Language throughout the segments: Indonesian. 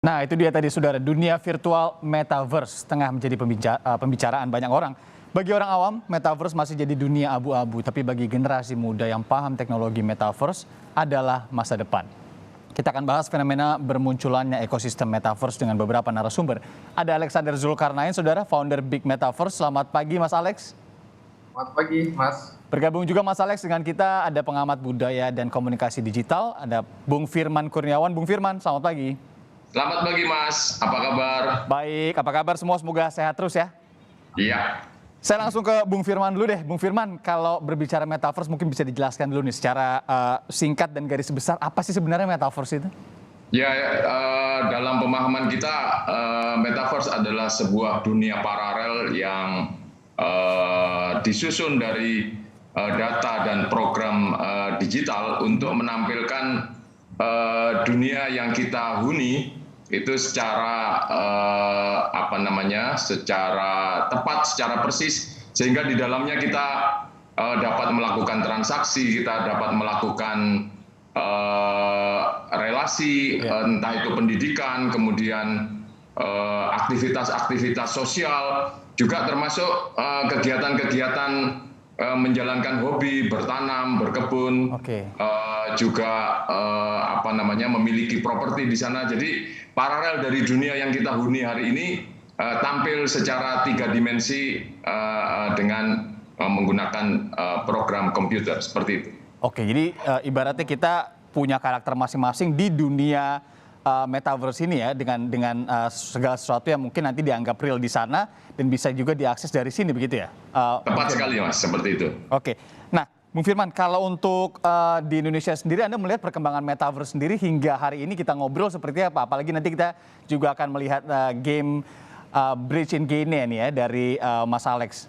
Nah, itu dia tadi saudara, dunia virtual metaverse tengah menjadi pembicaraan banyak orang. Bagi orang awam, metaverse masih jadi dunia abu-abu, tapi bagi generasi muda yang paham teknologi metaverse adalah masa depan. Kita akan bahas fenomena bermunculannya ekosistem metaverse dengan beberapa narasumber. Ada Alexander Zulkarnain, saudara, founder Big Metaverse. Selamat pagi, Mas Alex. Selamat pagi, Mas. Bergabung juga Mas Alex dengan kita, ada pengamat budaya dan komunikasi digital, ada Bung Firman Kurniawan. Bung Firman, selamat pagi. Selamat pagi, Mas. Apa kabar? Baik, apa kabar semua? Semoga sehat terus ya. Iya. Saya langsung ke Bung Firman dulu deh. Bung Firman, kalau berbicara metaverse mungkin bisa dijelaskan dulu nih secara singkat dan garis besar, apa sih sebenarnya metaverse itu? Ya, dalam pemahaman kita, metaverse adalah sebuah dunia paralel yang disusun dari data dan program digital untuk menampilkan dunia yang kita huni itu secara secara tepat, secara persis, sehingga di dalamnya kita dapat melakukan transaksi, kita dapat melakukan relasi, entah itu pendidikan, kemudian aktivitas-aktivitas sosial, juga termasuk kegiatan-kegiatan menjalankan hobi, bertanam, berkebun, juga memiliki properti di sana. Jadi paralel dari dunia yang kita huni hari ini tampil secara 3 dimensi dengan menggunakan program komputer seperti itu. Oke, jadi ibaratnya kita punya karakter masing-masing di dunia metaverse ini ya, dengan segala sesuatu yang mungkin nanti dianggap real di sana dan bisa juga diakses dari sini, begitu ya? Tepat sekali, Mas, seperti itu. Oke, nah Bung Firman, kalau untuk di Indonesia sendiri, Anda melihat perkembangan metaverse sendiri hingga hari ini kita ngobrol seperti apa? Apalagi nanti kita juga akan melihat game Bridge in Gain nih ya dari Mas Alex.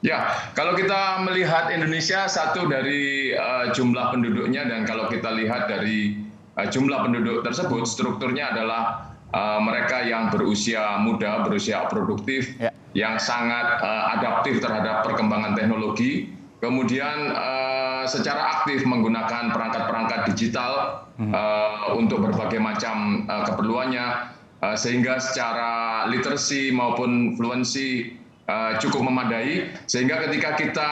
Ya, kalau kita melihat Indonesia, satu dari jumlah penduduknya, dan kalau kita lihat dari jumlah penduduk tersebut, strukturnya adalah mereka yang berusia muda, berusia produktif, yang sangat adaptif terhadap perkembangan teknologi, kemudian secara aktif menggunakan perangkat-perangkat digital untuk berbagai macam keperluannya, sehingga secara literasi maupun fluensi cukup memadai, sehingga ketika kita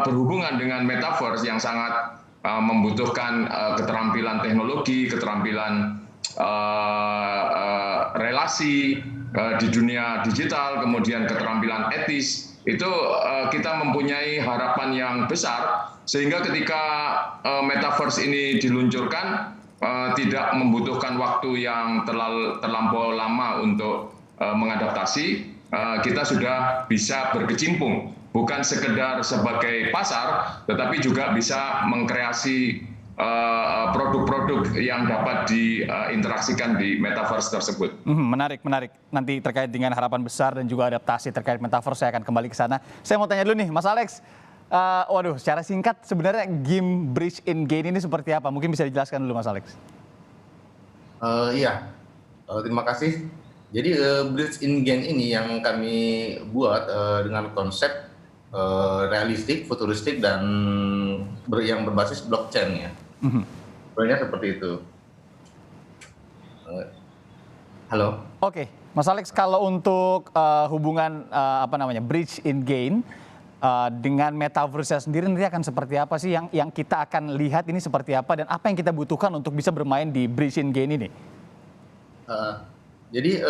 berhubungan dengan metaverse yang sangat membutuhkan keterampilan teknologi, keterampilan relasi di dunia digital, kemudian keterampilan etis, itu kita mempunyai harapan yang besar, sehingga ketika metaverse ini diluncurkan tidak membutuhkan waktu yang terlampau lama untuk mengadaptasi. Kita sudah bisa berkecimpung, bukan sekedar sebagai pasar, tetapi juga bisa mengkreasi produk-produk yang dapat diinteraksikan di metaverse tersebut. Menarik. Nanti terkait dengan harapan besar dan juga adaptasi terkait metaverse, saya akan kembali ke sana. Saya mau tanya dulu nih, Mas Alex. Secara singkat sebenarnya game Bridge in Gain ini seperti apa? Mungkin bisa dijelaskan dulu, Mas Alex. Terima kasih. Jadi Bridge in Gain ini yang kami buat dengan konsep realistik, futuristik, dan yang berbasis blockchain ya. Sebenarnya seperti itu. Halo. Oke, Mas Alex, kalau untuk hubungan Bridge in Gain dengan metaverse sendiri nanti akan seperti apa sih yang kita akan lihat ini seperti apa, dan apa yang kita butuhkan untuk bisa bermain di Bridge in Gain ini? Jadi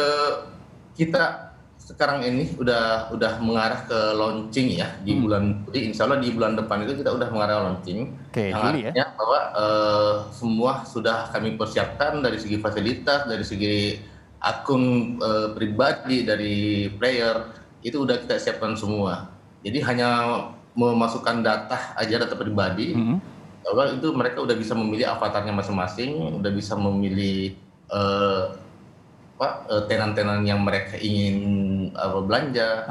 kita sekarang ini udah mengarah ke launching ya di bulan Juli. Insya Allah di bulan depan itu kita udah mengarah launching. Yang artinya bahwa semua sudah kami persiapkan dari segi fasilitas, dari segi akun pribadi dari player itu udah kita siapkan semua. Jadi hanya memasukkan data aja, data pribadi. Bahwa itu mereka udah bisa memilih avatarnya masing-masing, udah bisa memilih tenan-tenan yang mereka ingin belanja.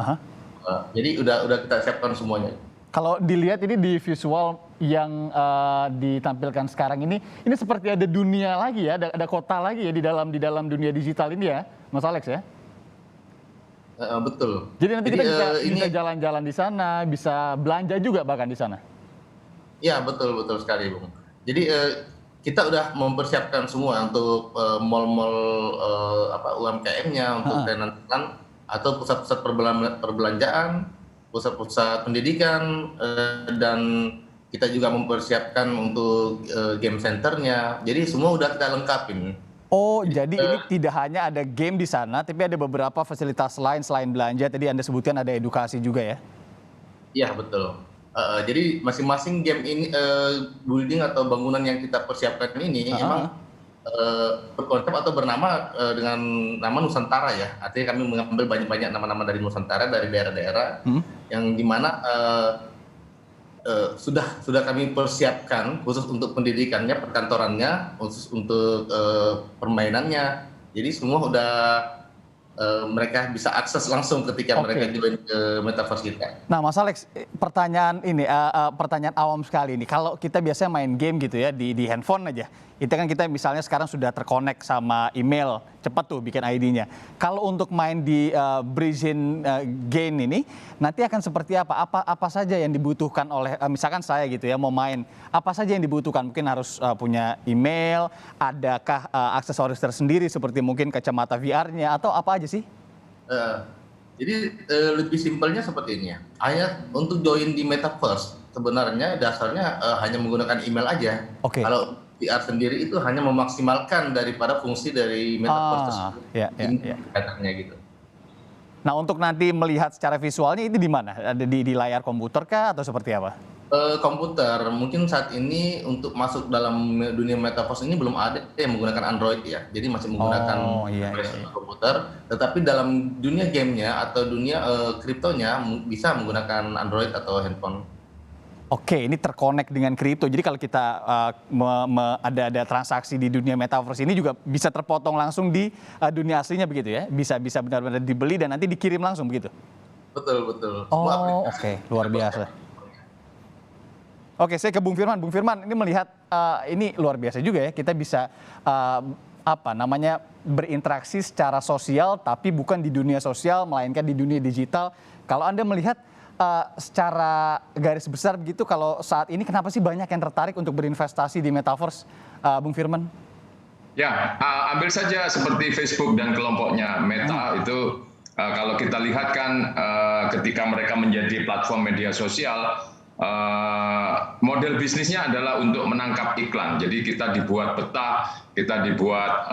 Jadi udah kita siapkan semuanya. Kalau dilihat ini di visual yang ditampilkan sekarang ini seperti ada dunia lagi ya, ada kota lagi ya di dalam dunia digital ini ya, Mas Alex ya. Betul. Jadi nanti kita bisa jalan-jalan di sana, bisa belanja juga bahkan di sana. Ya, betul sekali, Bung. Jadi kita udah mempersiapkan semua untuk mall-mall UMKM-nya, untuk tenan-tenan atau pusat-pusat perbelanjaan, pusat-pusat pendidikan, dan kita juga mempersiapkan untuk game centernya. Jadi semua udah kita lengkapin. Oh, jadi ini tidak hanya ada game di sana, tapi ada beberapa fasilitas lain selain belanja. Tadi Anda sebutkan ada edukasi juga ya? Iya, betul. Jadi masing-masing game ini, building atau bangunan yang kita persiapkan ini emang berkonsep atau bernama dengan nama Nusantara ya. Artinya kami mengambil banyak-banyak nama-nama dari Nusantara, dari daerah-daerah, yang dimana sudah kami persiapkan khusus untuk pendidikannya, perkantorannya, khusus untuk permainannya. Jadi semua udah mereka bisa akses langsung ketika mereka join ke Metaverse kita. Nah, Mas Alex, pertanyaan ini, pertanyaan awam sekali ini. Kalau kita biasanya main game gitu ya di handphone aja, itu kan kita misalnya sekarang sudah terkonek sama email, cepat tuh bikin ID-nya. Kalau untuk main di Brizin game ini, nanti akan seperti apa? Apa saja yang dibutuhkan oleh, misalkan saya gitu ya mau main, apa saja yang dibutuhkan? Mungkin harus punya email, adakah aksesoris tersendiri seperti mungkin kacamata VR-nya atau apa aja sih? Jadi lebih simpelnya seperti ini ya. Hanya untuk join di Metaverse sebenarnya dasarnya hanya menggunakan email aja. Kalau VR sendiri itu hanya memaksimalkan daripada fungsi dari Metaverse tersebut. Katanya gitu. Nah, untuk nanti melihat secara visualnya itu di mana? Ada di layar komputer kah atau seperti apa? Komputer. Mungkin saat ini untuk masuk dalam dunia Metaverse ini belum ada yang menggunakan Android ya. Jadi masih menggunakan komputer. Tetapi dalam dunia gamenya atau dunia kriptonya bisa menggunakan Android atau handphone. Oke, ini terkonek dengan kripto. Jadi kalau kita ada transaksi di dunia Metaverse ini juga bisa terpotong langsung di dunia aslinya begitu ya? Bisa benar-benar dibeli dan nanti dikirim langsung begitu? Betul. Oh, oke. Luar biasa. Oke, saya ke Bung Firman. Bung Firman, ini melihat ini luar biasa juga ya. Kita bisa berinteraksi secara sosial, tapi bukan di dunia sosial, melainkan di dunia digital. Kalau Anda melihat secara garis besar begitu, kalau saat ini kenapa sih banyak yang tertarik untuk berinvestasi di Metaverse, Bung Firman? Ya, ambil saja seperti Facebook dan kelompoknya Meta itu, kalau kita lihat kan ketika mereka menjadi platform media sosial, model bisnisnya adalah untuk menangkap iklan. Jadi kita dibuat peta, kita dibuat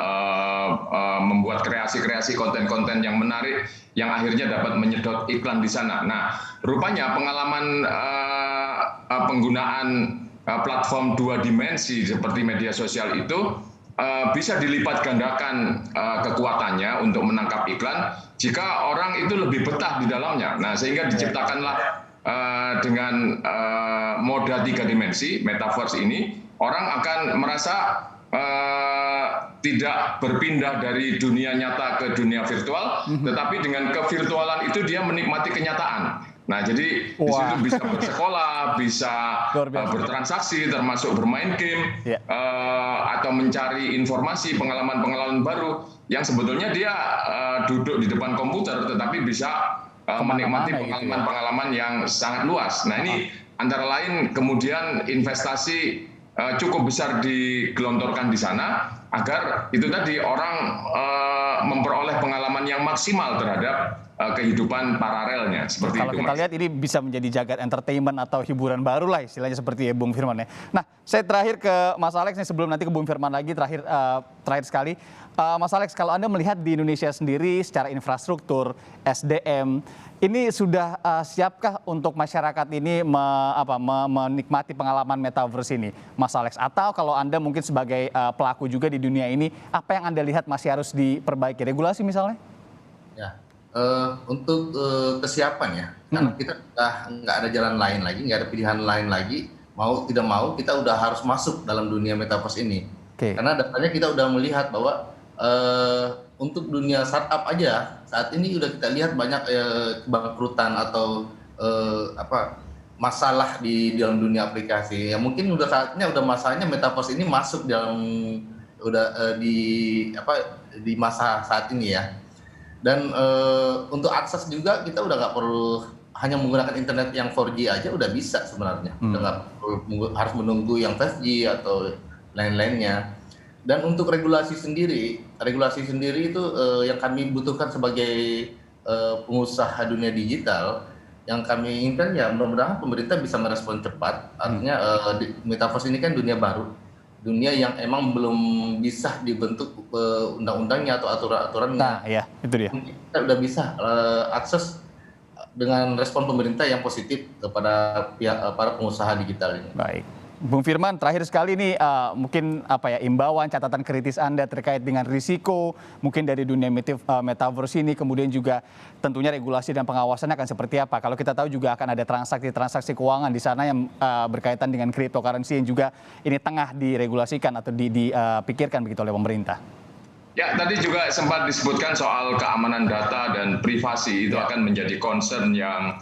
membuat kreasi-kreasi konten-konten yang menarik, yang akhirnya dapat menyedot iklan di sana. Nah, rupanya pengalaman penggunaan platform dua dimensi seperti media sosial itu bisa dilipat gandakan kekuatannya untuk menangkap iklan jika orang itu lebih betah di dalamnya. Nah, sehingga diciptakanlah dengan moda 3 dimensi Metaverse ini, orang akan merasa tidak berpindah dari dunia nyata ke dunia virtual, tetapi dengan kevirtualan itu dia menikmati kenyataan. Nah, jadi di situ bisa bersekolah, bisa bertransaksi, termasuk bermain game, atau mencari informasi, pengalaman-pengalaman baru yang sebetulnya dia duduk di depan komputer, tetapi bisa menikmati pengalaman-pengalaman yang sangat luas. Nah, ini antara lain kemudian investasi cukup besar digelontorkan di sana agar itu tadi orang memperoleh pengalaman yang maksimal terhadap kehidupan paralelnya seperti kalau itu. Kita lihat ini bisa menjadi jagat entertainment atau hiburan baru lah istilahnya seperti ya Bung Firman ya. Nah, saya terakhir ke Mas Alex nih sebelum nanti ke Bung Firman lagi terakhir sekali. Mas Alex, kalau Anda melihat di Indonesia sendiri secara infrastruktur, SDM, ini sudah siapkah untuk masyarakat ini menikmati pengalaman Metaverse ini, Mas Alex? Atau kalau Anda mungkin sebagai pelaku juga di dunia ini, apa yang Anda lihat masih harus diperbaiki? Regulasi misalnya? Ya, untuk kesiapan ya, karena kita nggak ada jalan lain lagi, nggak ada pilihan lain lagi, mau tidak mau kita udah harus masuk dalam dunia Metaverse ini. Karena datanya kita udah melihat bahwa untuk dunia startup aja saat ini udah kita lihat banyak kebangkrutan atau masalah di dalam dunia aplikasi. Ya mungkin udah saatnya, udah masanya Metaverse ini masuk dalam di masa saat ini ya. Dan untuk akses juga kita udah nggak perlu hanya menggunakan internet yang 4G aja udah bisa sebenarnya. Udah nggak perlu harus menunggu yang 5G atau lain-lainnya. Dan untuk regulasi sendiri itu yang kami butuhkan sebagai pengusaha dunia digital, yang kami inginkan ya mudah-mudahan pemerintah bisa merespon cepat. Artinya metaverse ini kan dunia baru, dunia yang emang belum bisa dibentuk undang-undangnya atau aturan-aturannya. Nah, ya, itu dia. Kita udah bisa akses dengan respon pemerintah yang positif kepada para pengusaha digital ini. Baik. Bung Firman, terakhir sekali nih mungkin imbauan catatan kritis Anda terkait dengan risiko mungkin dari dunia metaverse ini, kemudian juga tentunya regulasi dan pengawasannya akan seperti apa. Kalau kita tahu juga akan ada transaksi keuangan di sana yang berkaitan dengan cryptocurrency yang juga ini tengah diregulasikan atau dipikirkan begitu oleh pemerintah. Ya, tadi juga sempat disebutkan soal keamanan data dan privasi itu akan menjadi concern yang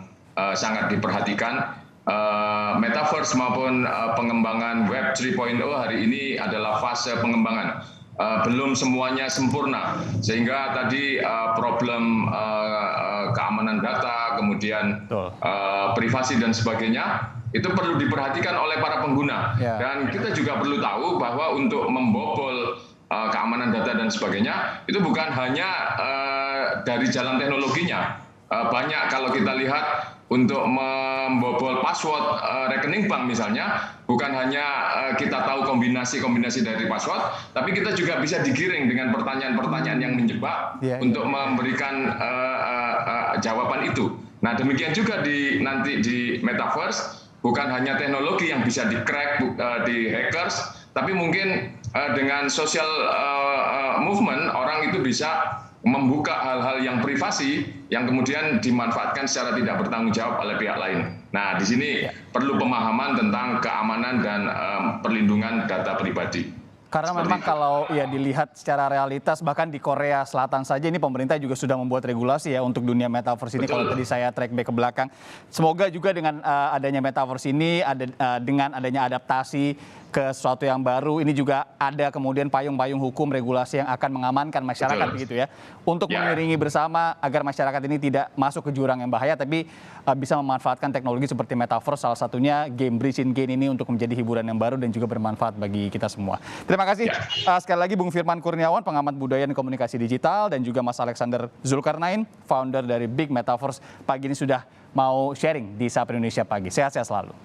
sangat diperhatikan. Metaverse maupun pengembangan Web 3.0 hari ini adalah fase pengembangan. Belum semuanya sempurna, sehingga tadi problem keamanan data, kemudian privasi dan sebagainya, itu perlu diperhatikan oleh para pengguna. Dan kita juga perlu tahu bahwa untuk membobol keamanan data dan sebagainya, itu bukan hanya dari jalan teknologinya. Banyak kalau kita lihat untuk membobol password rekening bank misalnya, bukan hanya kita tahu kombinasi-kombinasi dari password, tapi kita juga bisa digiring dengan pertanyaan-pertanyaan yang menjebak untuk memberikan jawaban itu. Nah, demikian juga nanti di metaverse, bukan hanya teknologi yang bisa di-crack di hackers, tapi mungkin dengan social movement orang itu bisa membuka hal-hal yang privasi yang kemudian dimanfaatkan secara tidak bertanggung jawab oleh pihak lain. Nah, di sini perlu pemahaman tentang keamanan dan perlindungan data pribadi. Karena memang kalau ya dilihat secara realitas, bahkan di Korea Selatan saja ini pemerintah juga sudah membuat regulasi ya untuk dunia metaverse ini. Kalau tadi saya track back ke belakang, semoga juga dengan adanya metaverse ini, dengan adanya adaptasi ke sesuatu yang baru, ini juga ada kemudian payung-payung hukum regulasi yang akan mengamankan masyarakat begitu ya, untuk mengiringi bersama agar masyarakat ini tidak masuk ke jurang yang bahaya, tapi bisa memanfaatkan teknologi seperti metaverse, salah satunya game Bridge in Gain ini untuk menjadi hiburan yang baru dan juga bermanfaat bagi kita semua. Terima kasih sekali lagi Bung Firman Kurniawan, pengamat budaya dan komunikasi digital, dan juga Mas Alexander Zulkarnain, founder dari Big Metaverse, pagi ini sudah mau sharing di Sapa Indonesia Pagi. Sehat-sehat selalu.